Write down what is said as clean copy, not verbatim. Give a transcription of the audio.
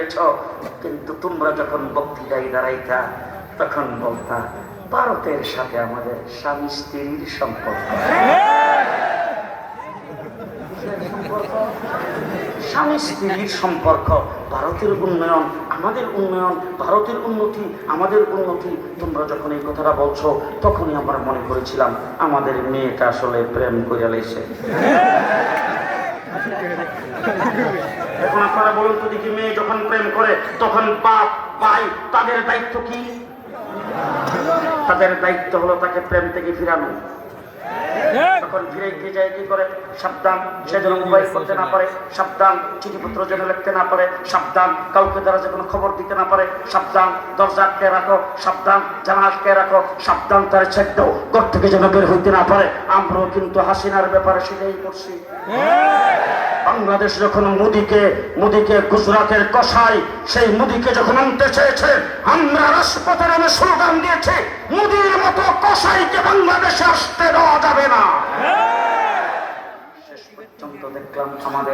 পেরেছ, কিন্তু তোমরা যখন বক্তৃতায় দাঁড়াইতা তখন বলতা ভারতের সাথে আমাদের স্বামী স্ত্রীর সম্পর্ক। স্বামী স্ত্রীর সম্পর্ক, ভারতের উন্নয়ন আমাদের উন্নয়ন, ভারতের উন্নতি আমাদের উন্নতি। তোমরা যখন এই কথাটা বলছো তখনই আমরা মনে করেছিলাম আমাদের মেয়েটা আসলে প্রেম করে লাইছে। এখন আপনারা বলুন তো দেখি, মেয়ে যখন প্রেম করে তখন বাপ ভাই তাদের দায়িত্ব কি? তাদের দায়িত্ব হলো তাকে প্রেম থেকে ফিরানো। তখন ফিরে যায় কি করে? সাবধান, সে যেন মোবাইল করতে না পারে, সাবধান চিঠিপত্র যেন লিখতে না পারে, সাবধান কাউকে দ্বারা যে কোনো খবর দিতে না পারে, সাবধান দরজা আটকে রাখো, সাবধান জানালা আটকে রাখো, সাবধান তার ছেড়ে দাও, ঘর থেকে যেন বের হইতে না পারে। আমরাও কিন্তু হাসিনার ব্যাপারে সেটাই করছি। বাংলাদেশ যখন মোদিকে গুজরাটের কসাই, সেই মোদিকে যখন আনতে চেয়েছে, আমরা রাজপথে নামে স্লোগান দিয়েছে মোদির মতো কসাইকে বাংলাদেশে আসতে দেওয়া যাবে না। শেষ পর্যন্ত দেখলাম আমাদের